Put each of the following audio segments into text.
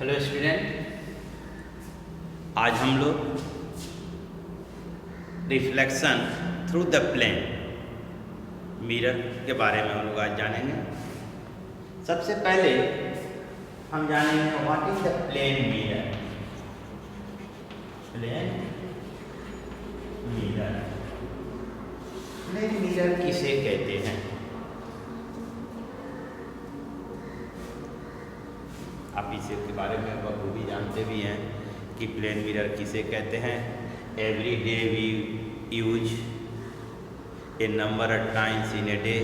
Hello student, आज हम लोग reflection through the plane mirror के बारे में हम लोग आज जानेंगे। सबसे पहले हम जानेंगे what is the plane mirror. Plane mirror, plane mirror किसे कहते हैं? आप इसे के बारे में बखूबी जानते भी हैं कि प्लेन मिरर किसे कहते हैं। Every day we use a number of times in a day.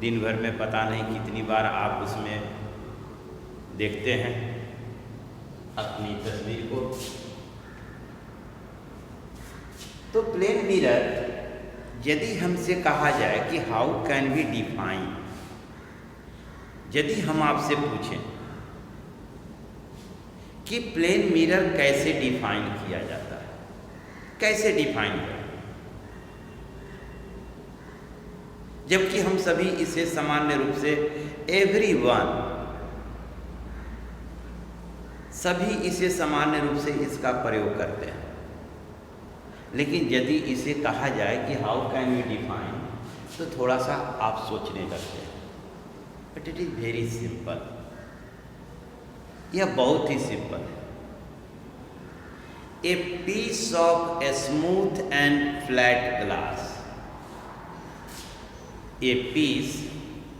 दिन भर में पता नहीं कितनी बार आप उसमें देखते हैं अपनी तस्वीर को। तो प्लेन मिरर यदि हमसे कहा जाए कि हाउ कैन वी डिफाइन, यदि हम आपसे पूछें कि प्लेन मिरर कैसे डिफाइन किया जाता है, कैसे डिफाइन करें, जबकि हम सभी इसे सामान्य रूप से एवरीवन, सभी इसे सामान्य रूप से इसका प्रयोग करते हैं। लेकिन यदि इसे कहा जाए कि हाउ कैन वी डिफाइन, तो थोड़ा सा आप सोचने लगते हैं। But it is very simple, यह बहुत ही सिंपल है। A piece of a smooth and flat glass, a piece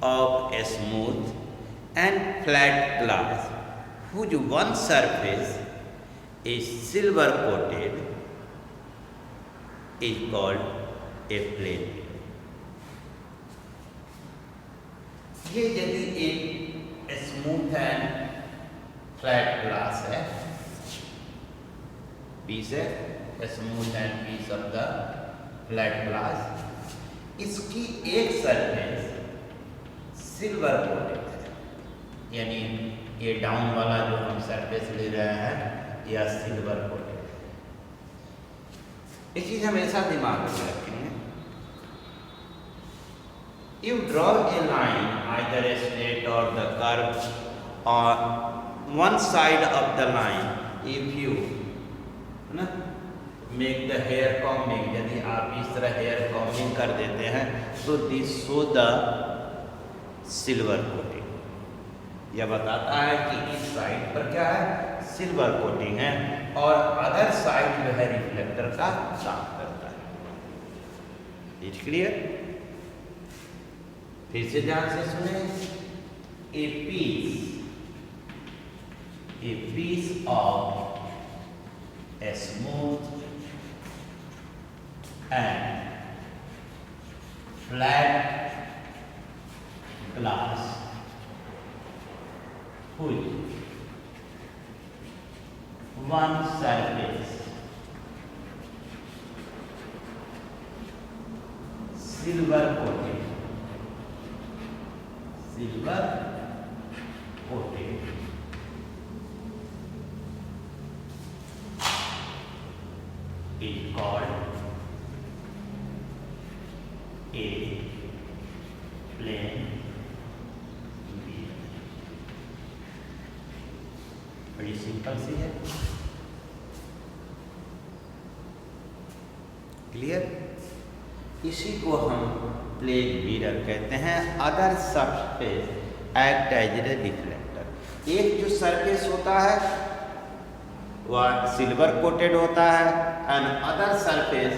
of a smooth and flat glass whose one surface is silver coated is called a plane mirror. ये यदि एक smooth and flat glass है, piece है, smooth and piece of the flat glass, इसकी एक surface silver coated है, यानी ये डाउन वाला जो हम सरफेस ले रहे हैं यह सिल्वर कोटेड है। एक चीज हमेशा दिमाग में रखें, you draw a line either a straight or the curve on one side of the line. If you make the hair combing, यदि आप इस तरह hair combing कर देते हैं तो this show the silver coating। यह बताता है कि इस साइड पर क्या है, सिल्वर कोटिंग है, और अदर साइड जो है रिफ्लेक्टर का काम करता है। Is clear? फिर से ध्यान से सुने। A piece of a smooth and flat glass whose one surface silver coated is called a plane mirror। बड़ी सिंपल सी है। क्लियर? इसी को हम प्लेन मिरर कहते हैं। Other surface act as a reflector. एक जो सरफेस होता है वह सिल्वर कोटेड होता है, and other surface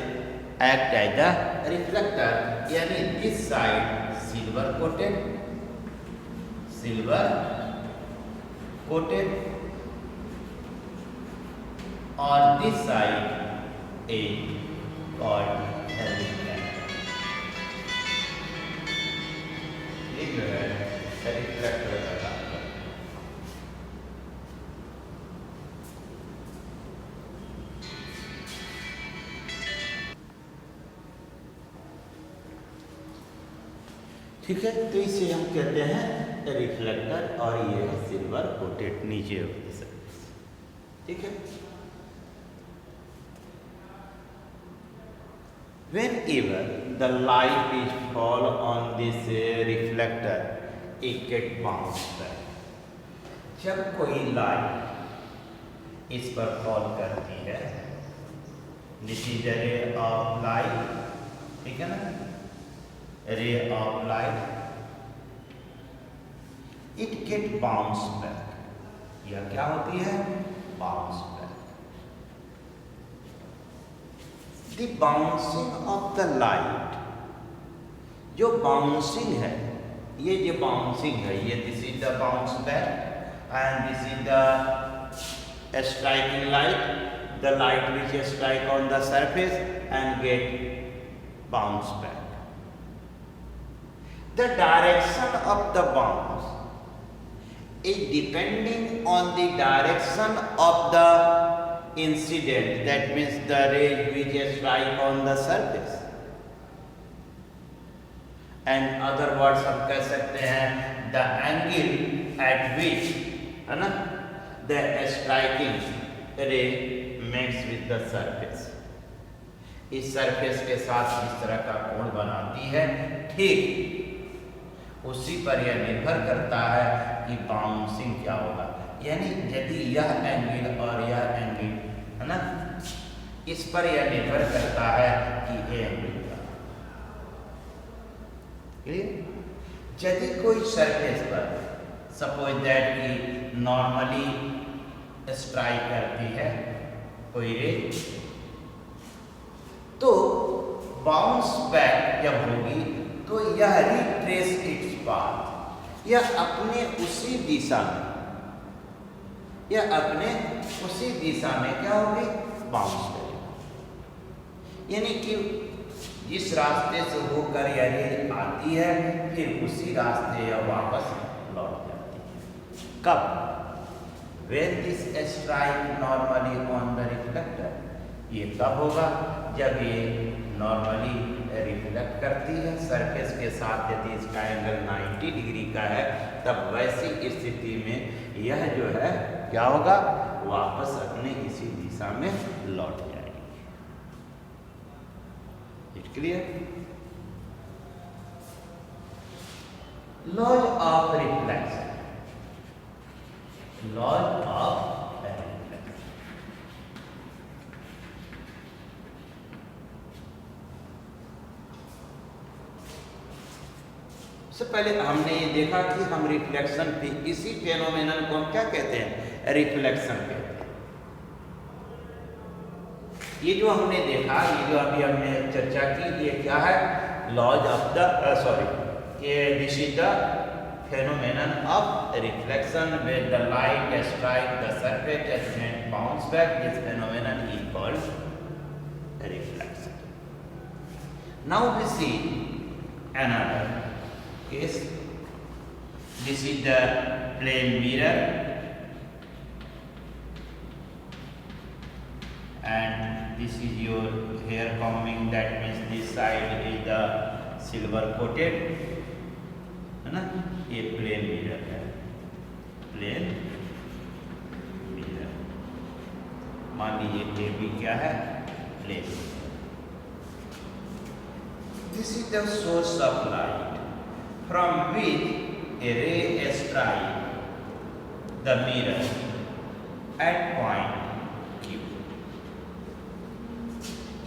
act as the reflector, यानी दिस साइड सिल्वर कोटेड और this side is called reflector. ये जो है रिफ्लेक्टर का काम करता है। ठीक है, तो इसे हम कहते हैं रिफ्लेक्टर, और ये है सिल्वर कोटेड नीचे वाली सरफेस। ठीक है। Whenever the light is fall on this reflector, it get bounced back। जब कोई लाइट इस पर फॉल करती है, this is the ray of light, ठीक है ना, ray of light, it get bounce back, यह क्या होती है, bounce back. The bouncing off the light, जो बाउंसिंग है, ये जो बाउंसिंग है, ये this is the bounce back and this is the striking light, the light which strike on the surface and get bounce back. The direction of the bounce is depending on the direction of the incident, that means the rays which strike on the surface. And other words हम कह सकते हैं the angle at which, है ना, the striking ray meets with the surface, इस surface के साथ इस तरह का कोण बनाती है, ठीक उसी पर यह निर्भर करता है कि बाउंसिंग क्या होगा। यानी यदि यह एंगल और यह एंगल, है ना, इस पर यह निर्भर करता है कि ये एंगल क्या, यदि कोई सरफेस पर सपोज दैट कि नॉर्मली स्ट्राइक करती है कोई रे, तो बाउंस बैक जब होगी तो यह रिट्रेस इट्स पाथ, यह अपने उसी दिशा में, यह अपने उसी दिशा में क्या होगी, बाउंस करेगी। यानी कि जिस रास्ते से होकर यह रे आती है, फिर उसी रास्ते यह वापस लौट जाती है। कब, when this strike normally on the reflector, ये तब होगा जब ये नॉर्मली रिफ्लेक्ट करती है सरफेस के साथ, यदि इसका एंगल 90 डिग्री का है, तब वैसी स्थिति में यह जो है क्या होगा, वापस अपने इसी दिशा में लौट जाएगी। It clear? Laws of reflection, laws of सबसे पहले हमने ये देखा कि हम रिफ्लेक्शन पे, इसी फेनोमेनन को हम क्या कहते हैं, रिफ्लेक्शन कहते हैं। ये जो हमने देखा, ये जो अभी हमने चर्चा की, ये क्या है, लॉज ऑफ द ये this is the phenomenon of reflection where the light strike the surface and bounce back, this phenomenon is called reflection. Now we see another case. This is the plane mirror and this is your hair combing, that means this side is the silver coated, है ना, ये plane mirror है, plane mirror। मान लीजिए ये भी क्या है, plane। This is the source of light from which a ray strikes the mirror at point Q।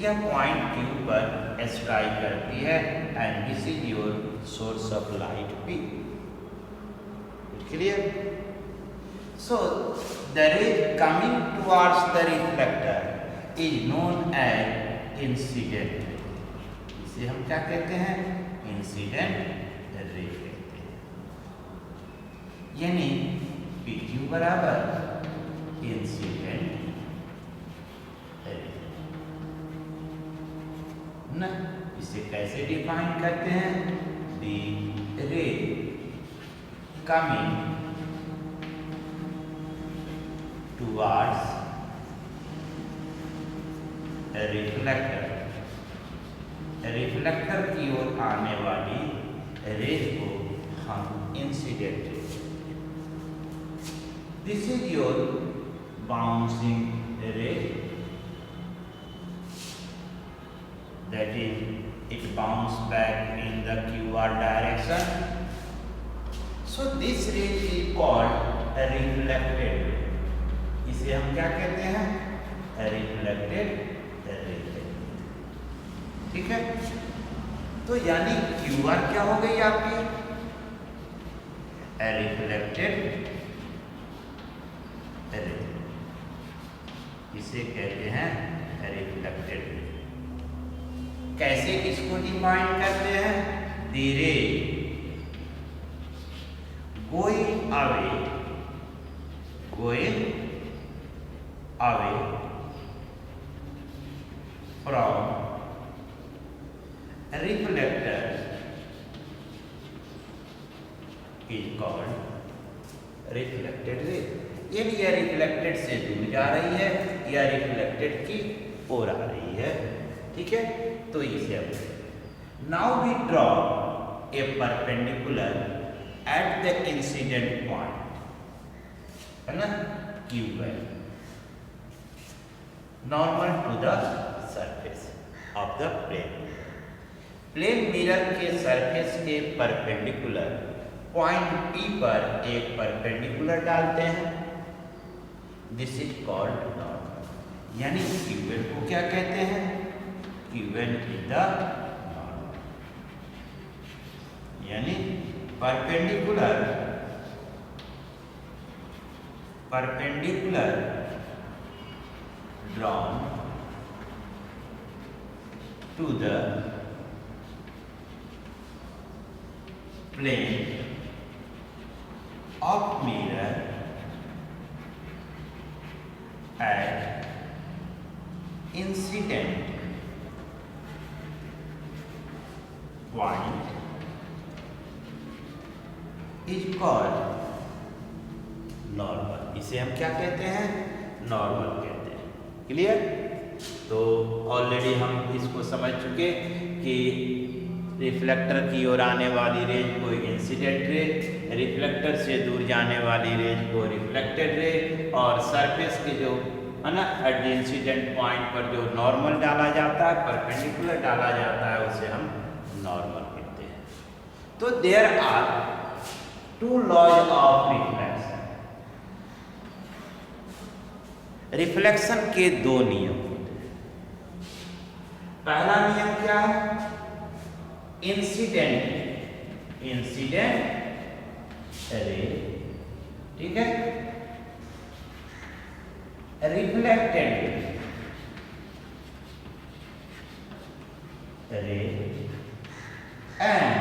यह point Q पर स्ट्राइक करती है and this is your source of light P। Clear? So the ray coming towards the reflector is known as incident। इसे हम क्या कहते हैं, incident ray कहते हैं। यानी PQ बराबर इंसिडेंट रे ना। इसे कैसे डिफाइन करते हैं, the ray coming towards reflector, reflector की ओर आने वाली रेज को हम incident ray. This is your bouncing ray, that is it bounce back in the QR direction. So this ray is called reflected ray, इसे हम क्या कहते हैं? Reflected ray. ठीक है, तो यानी QR क्या हो गई आपकी? रिफ्लेक्टेड रे, इसे कहते हैं रिफ्लेक्टेड रे। कैसे इसको डिफाइन करते हैं? द रे going away from reflector is called reflected ray। यानी यह रिफ्लेक्टेड से दूर जा रही है या रिफ्लेक्टेड की ओर आ रही है। ठीक है, तो इसे अब now we draw a perpendicular at the incident point, है ना, QL normal to the surface of the plane. Plane mirror के सरफेस के परपेंडिकुलर पॉइंट P पर एक परपेंडिकुलर डालते हैं, दिस इज कॉल्ड नॉर्मल। यानी QL को क्या कहते हैं? QL इज द नॉर्मल, यानी perpendicular drawn to the plane of mirror at incident point is called normal. इसे हम क्या कहते हैं? नॉर्मल कहते हैं। क्लियर? तो ऑलरेडी हम इसको समझ चुके कि रिफ्लेक्टर की ओर आने वाली रेज को इंसिडेंट रे, रिफ्लेक्टर से दूर जाने वाली रेज को रिफ्लेक्टेड रे, और सरफेस के जो है ना एट द इंसिडेंट पॉइंट पर जो नॉर्मल डाला जाता है, परपेंडिकुलर डाला जाता है, उसे हम नॉर्मल कहते हैं। तो there are two laws of reflection. Reflection के दो नियम होते हैं। पहला नियम क्या है? इंसिडेंट रे, ठीक है, reflected ray and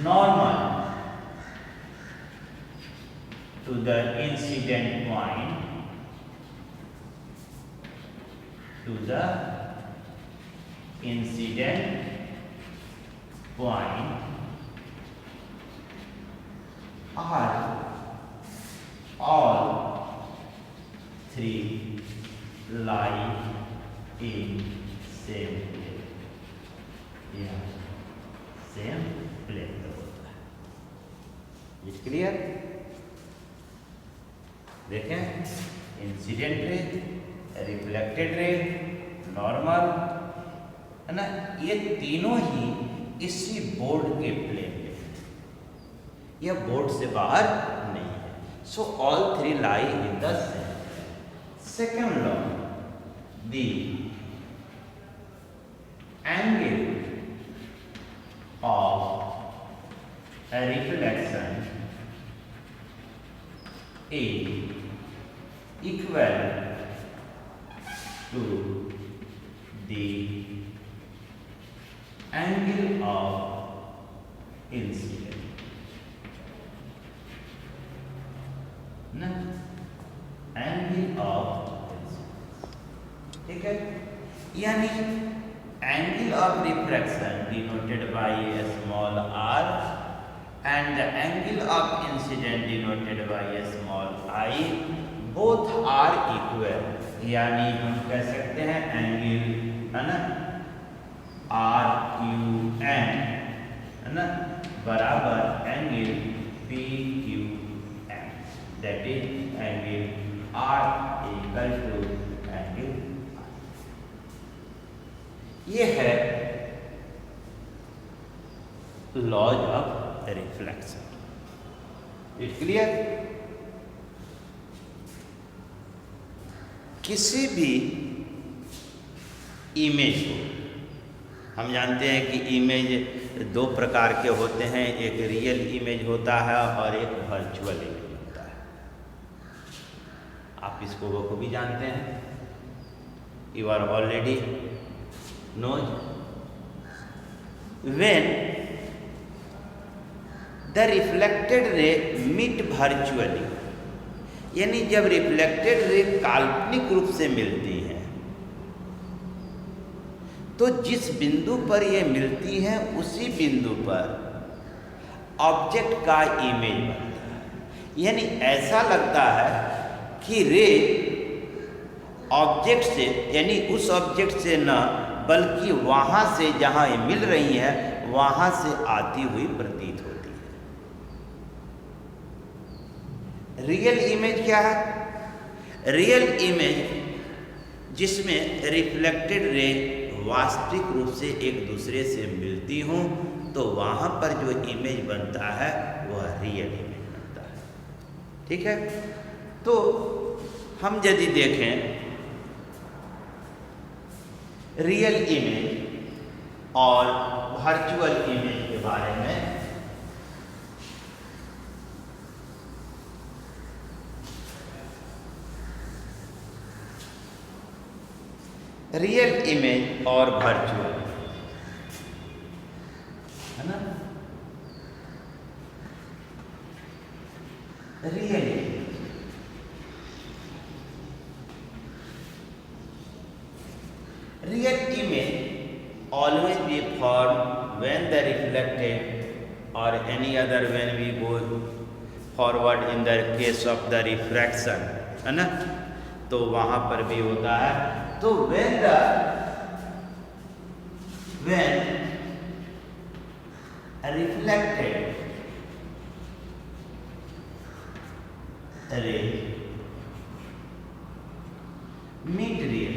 normal to the incident point to the incident point are all three lie in same plane, yeah, same plane। Is clear? देखें, incident ray, reflected ray, normal, है ना, ये तीनों ही इसी board के plane में है, यह बोर्ड से बाहर नहीं है। So all three lie in the second law, the angle of reflection is equal to the angle of incident, ना, angle of incidence, ठीक है। यानी angle of refraction denoted by a small r and the angle of incident denoted by a small I, both are equal। यानी हम कह सकते हैं angle, है ना, आर क्यू एन, है ना, बराबर angle P Q N, that is angle R equal to angle R. ये है laws of reflection. It clear? किसी भी इमेज को हम जानते हैं कि इमेज दो प्रकार के होते हैं, एक रियल इमेज होता है और एक वर्चुअल इमेज होता है। आप इसको बखूबी जानते हैं, you are already knows. When the reflected ray meet virtually, यानी जब रिफ्लेक्टेड रे काल्पनिक रूप से मिलती हैं तो जिस बिंदु पर ये मिलती हैं उसी बिंदु पर ऑब्जेक्ट का इमेज बनता है। यानी ऐसा लगता है कि रे ऑब्जेक्ट से, यानी उस ऑब्जेक्ट से न बल्कि वहाँ से जहाँ ये मिल रही है वहाँ से आती हुई प्रतीत होती है। रियल इमेज क्या है? रियल इमेज जिसमें रिफ्लेक्टेड रे वास्तविक रूप से एक दूसरे से मिलती हूँ तो वहाँ पर जो इमेज बनता है वह रियल इमेज बनता है। ठीक है? तो हम यदि देखें रियल इमेज और वर्चुअल इमेज के बारे में, रियल इमेज और वर्चुअल, है ना? Real image always be formed when the reflected or any other when we go forward in the case of the refraction, है ना? तो वहाँ पर भी होता है। तो when reflected ray meet ray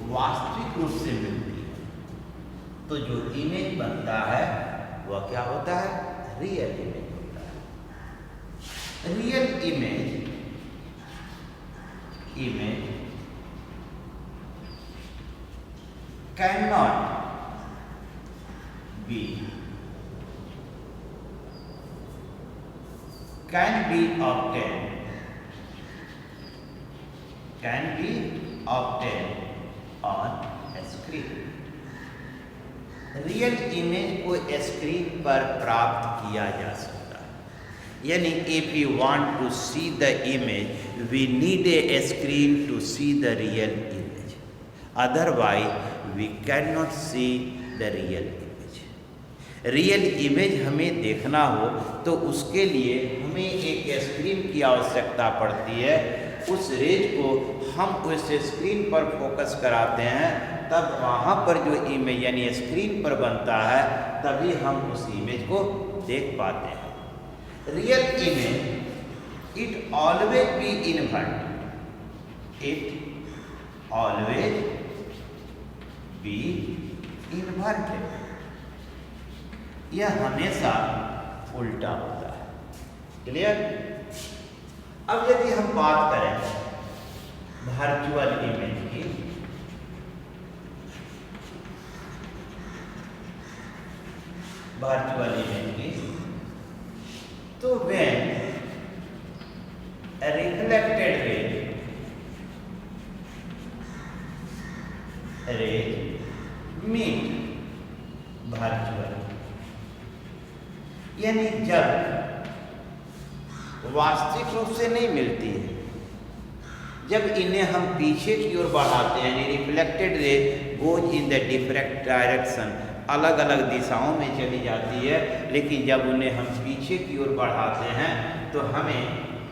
वास्तविक रूप से मिलती है तो जो इमेज बनता है वह क्या होता है? रियल इमेज होता है। Real image cannot be obtained on screen। Real image को स्क्रीन पर प्राप्त किया जा सकता है। यानी if you want to see the image we need a screen to see the real image, otherwise we can not see the real image. Real image हमें देखना हो तो उसके लिए हमें एक स्क्रीन की आवश्यकता पड़ती है। उस रेज को हम उस स्क्रीन पर फोकस कराते हैं, तब वहाँ पर जो इमेज यानी स्क्रीन पर बनता है तभी हम उस इमेज को देख पाते हैं। Real image it always be inverted, it always be inverted, यह हमेशा उल्टा होता है। क्लियर? अब यदि हम बात करें वर्चुअल इमेज की, तो when reflected ray meet virtual, यानी जब वास्तविक रूप से नहीं मिलती है, जब इन्हें हम पीछे की ओर बढ़ाते हैं, यानी reflected ray goes in the different direction, अलग अलग दिशाओं में चली जाती है, लेकिन जब उन्हें हम पीछे की ओर बढ़ाते हैं तो हमें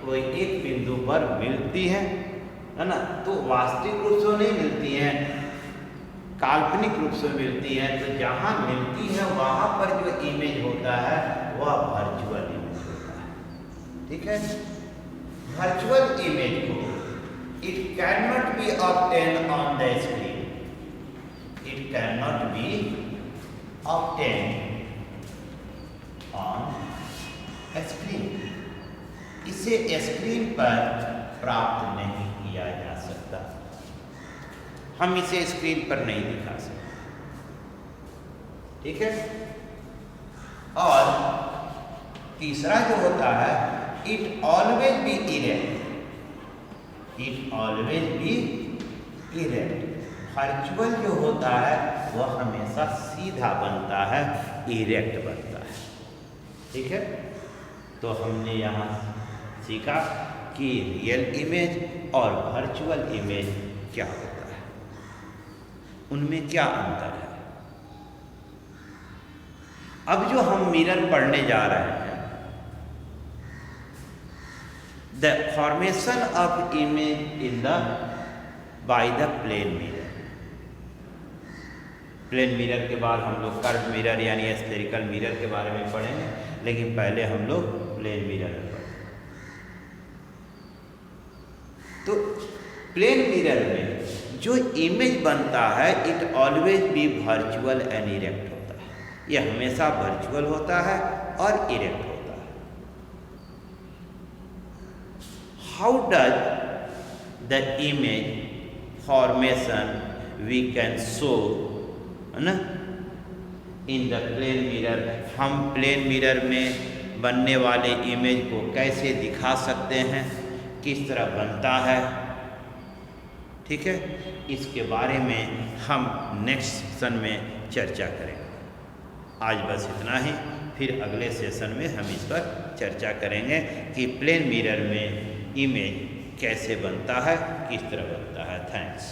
कोई एक बिंदु पर मिलती है ना? तो वास्तविक रूप से नहीं मिलती हैं, काल्पनिक रूप से मिलती हैं। तो जहाँ मिलती है वहाँ पर जो इमेज होता है वह वर्चुअल इमेज होता है। ठीक है? वर्चुअल इमेज को it can not be obtain on the screen, it can not be obtained इसे स्क्रीन पर प्राप्त नहीं किया जा सकता, हम इसे स्क्रीन पर नहीं दिखा सकते, ठीक है। और तीसरा जो होता है, it always be erect, it always be erect. Virtual जो होता है वह हमेशा सीधा बनता है, इरेक्ट बनता है, ठीक है। तो हमने यहाँ सीखा कि रियल इमेज और वर्चुअल इमेज क्या होता है, उनमें क्या अंतर है। अब जो हम मिरर पढ़ने जा रहे हैं, the formation of image in the by the plane mirror. Plane mirror के बाद हम लोग कर्व मिरर यानी स्फेरिकल मिरर के बारे में पढ़ेंगे, लेकिन पहले हम लोग प्लेन मिरर में पढ़ेंगे। तो प्लेन मिरर में जो इमेज बनता है, it always be virtual and erect होता है, यह हमेशा वर्चुअल होता है और इरेक्ट होता है। How does the image formation we can show, है ना, इन द प्लेन मिरर। हम प्लेन मिरर में बनने वाले इमेज को कैसे दिखा सकते हैं, किस तरह बनता है, ठीक है। इसके बारे में हम नेक्स्ट सेशन में चर्चा करेंगे। आज बस इतना ही, फिर अगले सेशन में हम इस पर चर्चा करेंगे कि प्लेन मिरर में इमेज कैसे बनता है, किस तरह बनता है। थैंक्स।